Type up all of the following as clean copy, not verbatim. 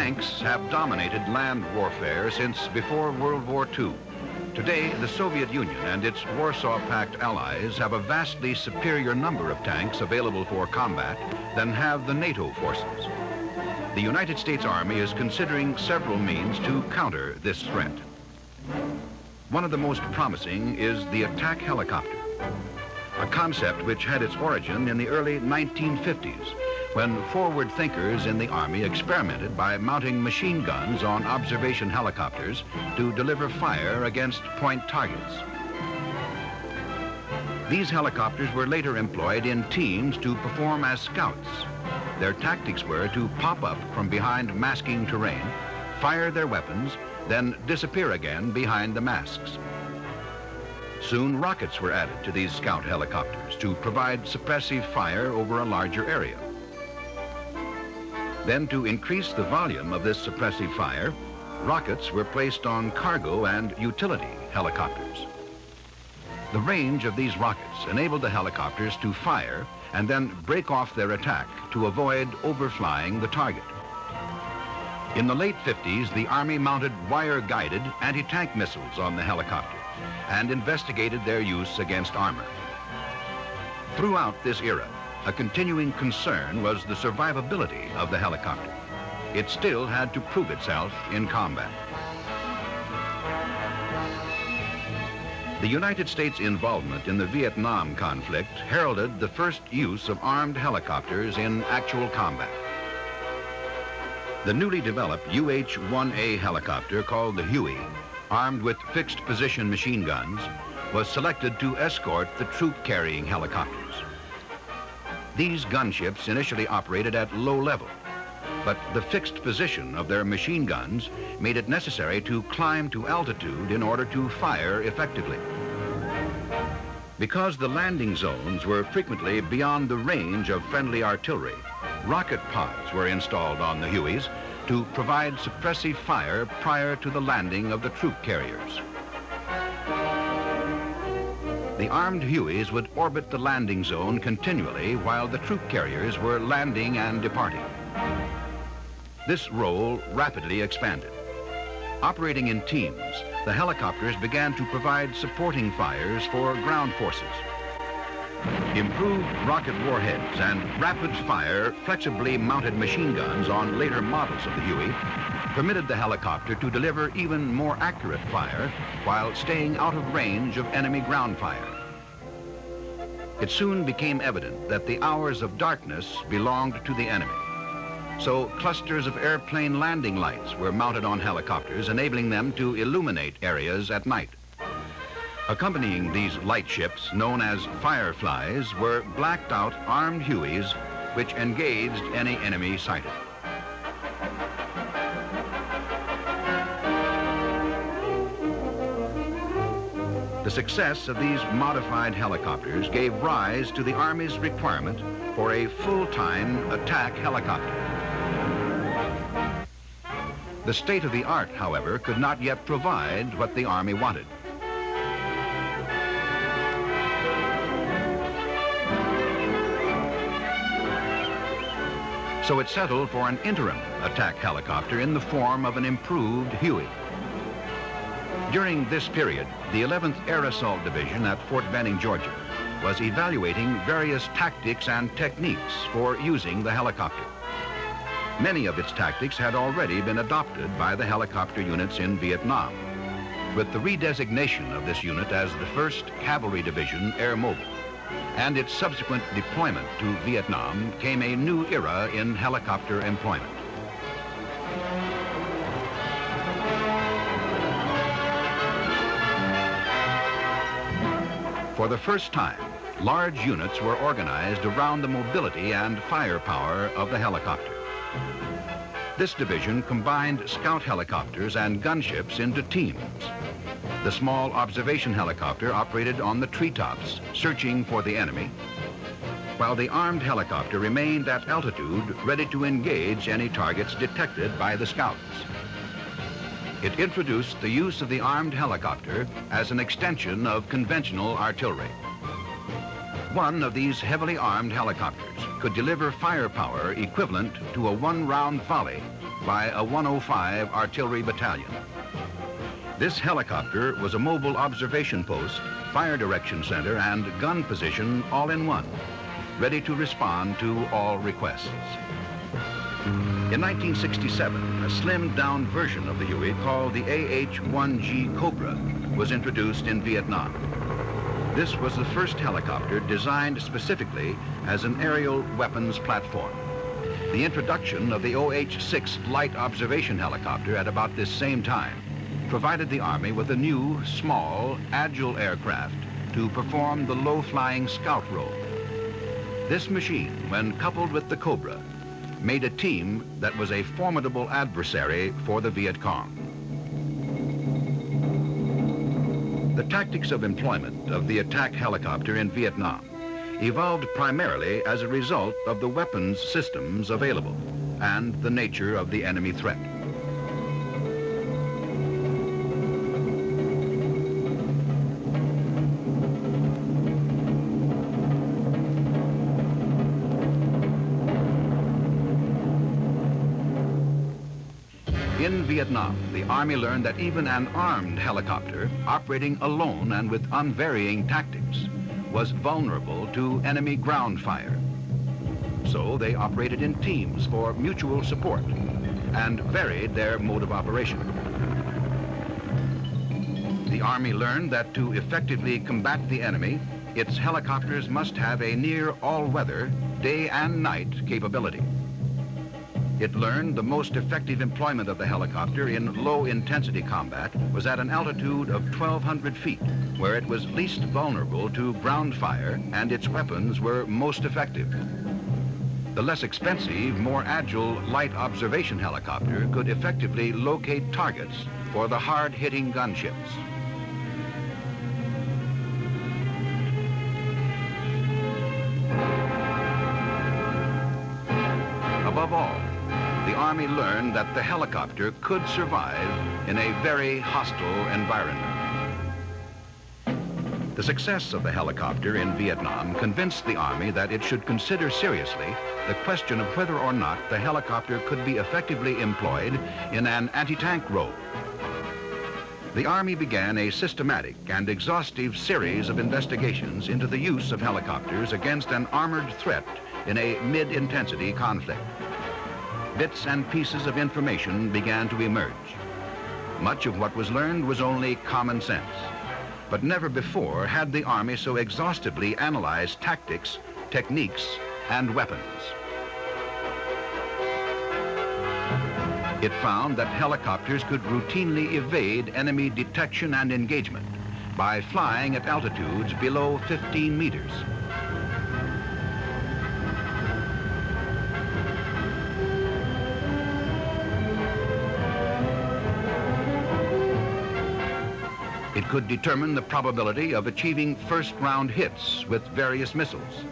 Tanks have dominated land warfare since before World War II. Today, the Soviet Union and its Warsaw Pact allies have a vastly superior number of tanks available for combat than have the NATO forces. The United States Army is considering several means to counter this threat. One of the most promising is the attack helicopter, a concept which had its origin in the early 1950s, when forward thinkers in the Army experimented by mounting machine guns on observation helicopters to deliver fire against point targets. These helicopters were later employed in teams to perform as scouts. Their tactics were to pop up from behind masking terrain, fire their weapons, then disappear again behind the masks. Soon rockets were added to these scout helicopters to provide suppressive fire over a larger area. Then, to increase the volume of this suppressive fire, rockets were placed on cargo and utility helicopters. The range of these rockets enabled the helicopters to fire and then break off their attack to avoid overflying the target. In the late 50s, the Army mounted wire-guided anti-tank missiles on the helicopter and investigated their use against armor. Throughout this era, a continuing concern was the survivability of the helicopter. It still had to prove itself in combat. The United States' involvement in the Vietnam conflict heralded the first use of armed helicopters in actual combat. The newly developed UH-1A helicopter, called the Huey, armed with fixed position machine guns, was selected to escort the troop-carrying helicopters. These gunships initially operated at low level, but the fixed position of their machine guns made it necessary to climb to altitude in order to fire effectively. Because the landing zones were frequently beyond the range of friendly artillery, rocket pods were installed on the Hueys to provide suppressive fire prior to the landing of the troop carriers. The armed Hueys would orbit the landing zone continually while the troop carriers were landing and departing. This role rapidly expanded. Operating in teams, the helicopters began to provide supporting fires for ground forces. Improved rocket warheads and rapid-fire, flexibly mounted machine guns on later models of the Huey permitted the helicopter to deliver even more accurate fire while staying out of range of enemy ground fire. It soon became evident that the hours of darkness belonged to the enemy. So clusters of airplane landing lights were mounted on helicopters, enabling them to illuminate areas at night. Accompanying these light ships, known as Fireflies, were blacked-out armed Hueys which engaged any enemy sighted. The success of these modified helicopters gave rise to the Army's requirement for a full-time attack helicopter. The state-of-the-art, however, could not yet provide what the Army wanted. So it settled for an interim attack helicopter in the form of an improved Huey. During this period, the 11th Air Assault Division at Fort Benning, Georgia, was evaluating various tactics and techniques for using the helicopter. Many of its tactics had already been adopted by the helicopter units in Vietnam. With the redesignation of this unit as the 1st Cavalry Division Air Mobile and its subsequent deployment to Vietnam came a new era in helicopter employment. For the first time, large units were organized around the mobility and firepower of the helicopter. This division combined scout helicopters and gunships into teams. The small observation helicopter operated on the treetops, searching for the enemy, while the armed helicopter remained at altitude, ready to engage any targets detected by the scouts. It introduced the use of the armed helicopter as an extension of conventional artillery. One of these heavily armed helicopters could deliver firepower equivalent to a one-round volley by a 105 Artillery Battalion. This helicopter was a mobile observation post, fire direction center, and gun position all in one, ready to respond to all requests. In 1967, a slimmed-down version of the Huey called the AH-1G Cobra was introduced in Vietnam. This was the first helicopter designed specifically as an aerial weapons platform. The introduction of the OH-6 light observation helicopter at about this same time provided the Army with a new, small, agile aircraft to perform the low-flying scout role. This machine, when coupled with the Cobra, made a team that was a formidable adversary for the Viet Cong. The tactics of employment of the attack helicopter in Vietnam evolved primarily as a result of the weapons systems available and the nature of the enemy threat. In Vietnam, the Army learned that even an armed helicopter operating alone and with unvarying tactics was vulnerable to enemy ground fire. So they operated in teams for mutual support and varied their mode of operation. The Army learned that to effectively combat the enemy, its helicopters must have a near all-weather, day and night capability. It learned the most effective employment of the helicopter in low-intensity combat was at an altitude of 1,200 feet, where it was least vulnerable to ground fire and its weapons were most effective. The less expensive, more agile light observation helicopter could effectively locate targets for the hard-hitting gunships. Above all, the Army learned that the helicopter could survive in a very hostile environment. The success of the helicopter in Vietnam convinced the Army that it should consider seriously the question of whether or not the helicopter could be effectively employed in an anti-tank role. The Army began a systematic and exhaustive series of investigations into the use of helicopters against an armored threat in a mid-intensity conflict. Bits and pieces of information began to emerge. Much of what was learned was only common sense, but never before had the Army so exhaustively analyzed tactics, techniques, and weapons. It found that helicopters could routinely evade enemy detection and engagement by flying at altitudes below 15 meters. It could determine the probability of achieving first-round hits with various missiles.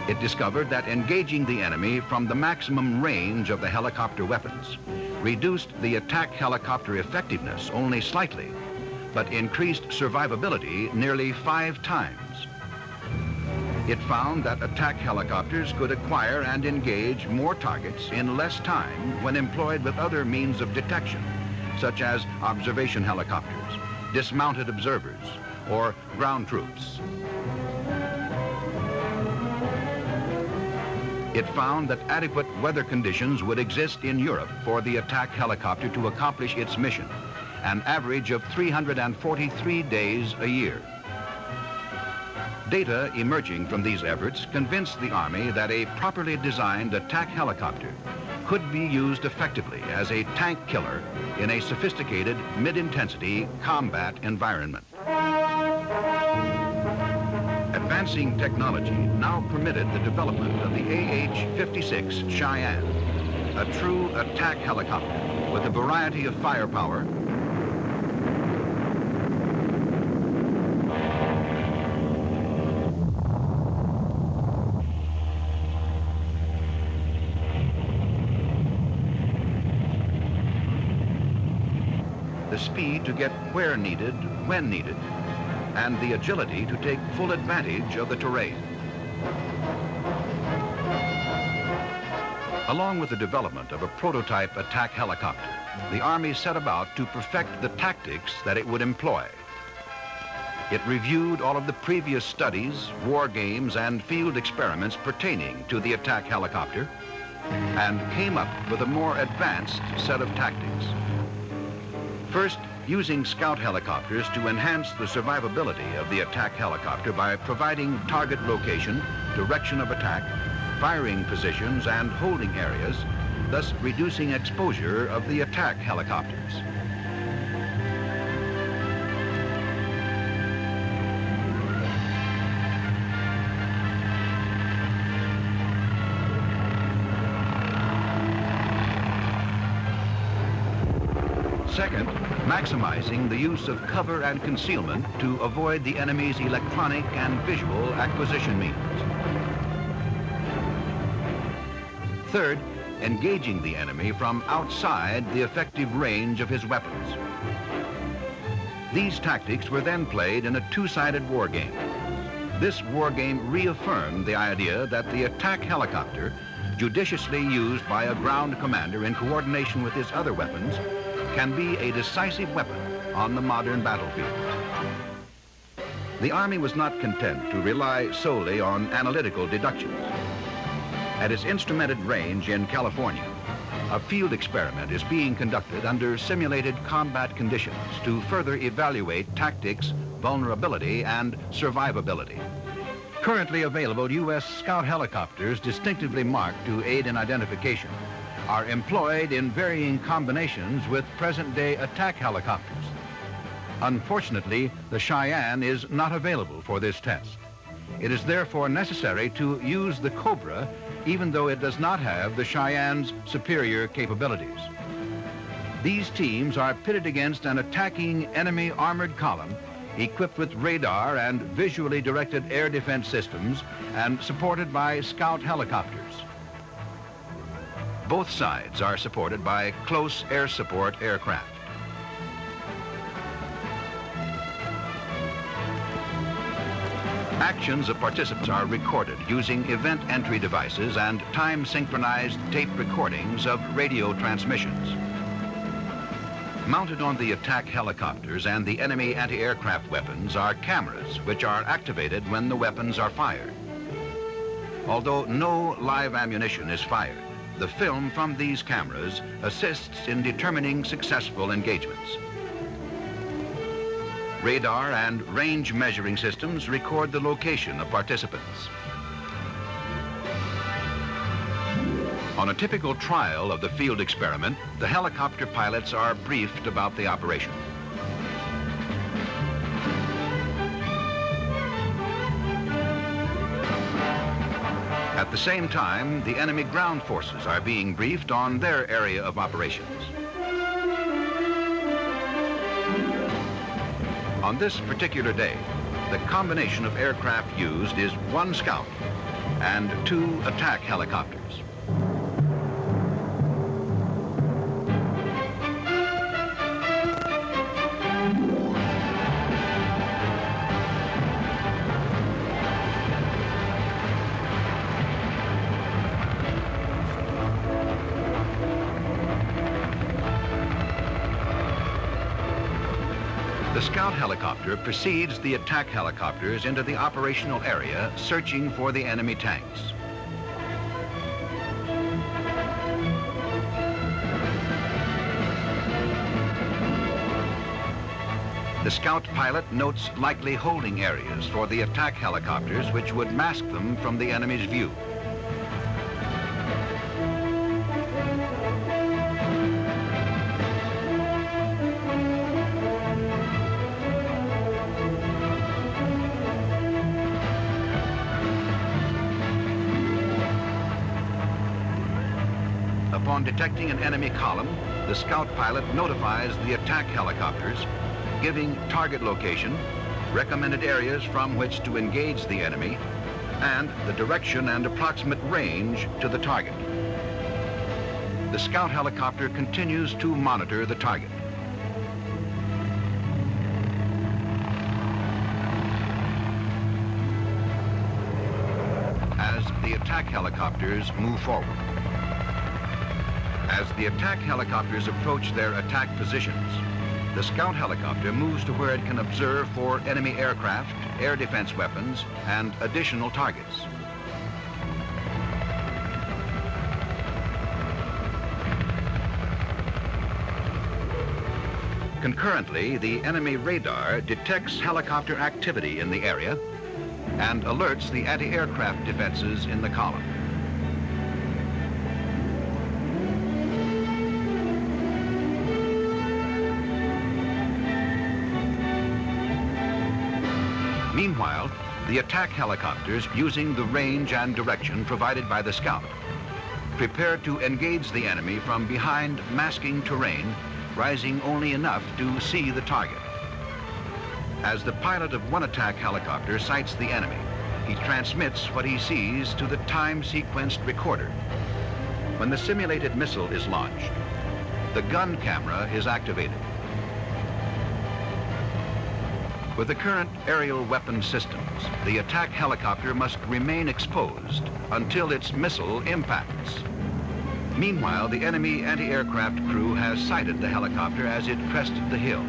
It discovered that engaging the enemy from the maximum range of the helicopter weapons reduced the attack helicopter effectiveness only slightly, but increased survivability nearly 5 times. It found that attack helicopters could acquire and engage more targets in less time when employed with other means of detection, such as observation helicopters, dismounted observers, or ground troops. It found that adequate weather conditions would exist in Europe for the attack helicopter to accomplish its mission, an average of 343 days a year. Data emerging from these efforts convinced the Army that a properly designed attack helicopter could be used effectively as a tank killer in a sophisticated mid-intensity combat environment. Advancing technology now permitted the development of the AH-56 Cheyenne, a true attack helicopter with a variety of firepower, the speed to get where needed, when needed, and the agility to take full advantage of the terrain. Along with the development of a prototype attack helicopter, the Army set about to perfect the tactics that it would employ. It reviewed all of the previous studies, war games, and field experiments pertaining to the attack helicopter and came up with a more advanced set of tactics. First, using scout helicopters to enhance the survivability of the attack helicopter by providing target location, direction of attack, firing positions, and holding areas, thus reducing exposure of the attack helicopters. Second, maximizing the use of cover and concealment to avoid the enemy's electronic and visual acquisition means. Third, engaging the enemy from outside the effective range of his weapons. These tactics were then played in a two-sided war game. This war game reaffirmed the idea that the attack helicopter, judiciously used by a ground commander in coordination with his other weapons, can be a decisive weapon on the modern battlefield. The Army was not content to rely solely on analytical deductions. At its instrumented range in California, a field experiment is being conducted under simulated combat conditions to further evaluate tactics, vulnerability, and survivability. Currently available U.S. Scout helicopters distinctively marked to aid in identification are employed in varying combinations with present-day attack helicopters. Unfortunately, the Cheyenne is not available for this test. It is therefore necessary to use the Cobra, even though it does not have the Cheyenne's superior capabilities. These teams are pitted against an attacking enemy armored column equipped with radar and visually directed air defense systems and supported by Scout helicopters. Both sides are supported by close air support aircraft. Actions of participants are recorded using event entry devices and time-synchronized tape recordings of radio transmissions. Mounted on the attack helicopters and the enemy anti-aircraft weapons are cameras which are activated when the weapons are fired. Although no live ammunition is fired, the film from these cameras assists in determining successful engagements. Radar and range measuring systems record the location of participants. On a typical trial of the field experiment, the helicopter pilots are briefed about the operation. At the same time, the enemy ground forces are being briefed on their area of operations. On this particular day, the combination of aircraft used is 1 Scout and 2 attack helicopters. The Scout helicopter precedes the attack helicopters into the operational area, searching for the enemy tanks. The Scout pilot notes likely holding areas for the attack helicopters, which would mask them from the enemy's view. Upon detecting an enemy column, the Scout pilot notifies the attack helicopters, giving target location, recommended areas from which to engage the enemy, and the direction and approximate range to the target. The Scout helicopter continues to monitor the target. As the attack helicopters move forward, As the attack helicopters approach their attack positions, the scout helicopter moves to where it can observe for enemy aircraft, air defense weapons, and additional targets. Concurrently, the enemy radar detects helicopter activity in the area and alerts the anti-aircraft defenses in the column. Meanwhile, the attack helicopters, using the range and direction provided by the scout, prepare to engage the enemy from behind masking terrain, rising only enough to see the target. As the pilot of one attack helicopter sights the enemy, he transmits what he sees to the time-sequenced recorder. When the simulated missile is launched, the gun camera is activated. With the current aerial weapon systems, the attack helicopter must remain exposed until its missile impacts. Meanwhile, the enemy anti-aircraft crew has sighted the helicopter as it crested the hill.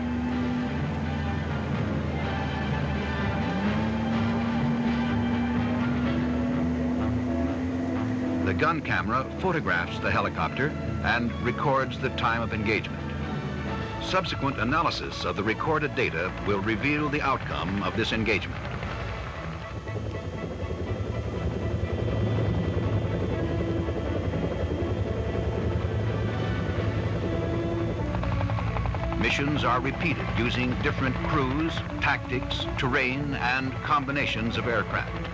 The gun camera photographs the helicopter and records the time of engagement. Subsequent analysis of the recorded data will reveal the outcome of this engagement. Missions are repeated using different crews, tactics, terrain, and combinations of aircraft.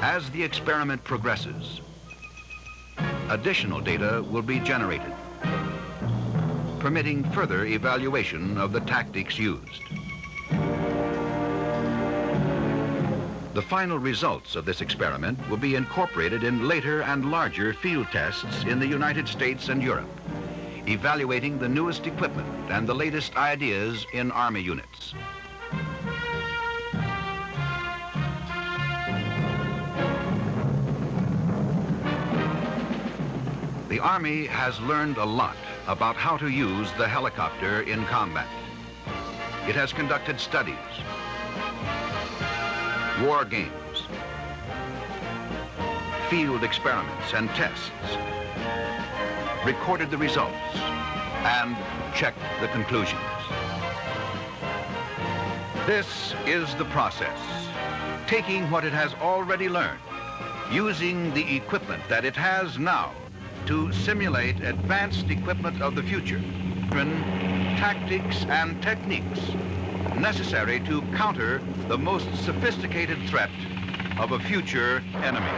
As the experiment progresses, additional data will be generated, permitting further evaluation of the tactics used. The final results of this experiment will be incorporated in later and larger field tests in the United States and Europe, evaluating the newest equipment and the latest ideas in Army units. The Army has learned a lot about how to use the helicopter in combat. It has conducted studies, war games, field experiments and tests, recorded the results, and checked the conclusions. This is the process, taking what it has already learned, using the equipment that it has now to simulate advanced equipment of the future, tactics and techniques necessary to counter the most sophisticated threat of a future enemy.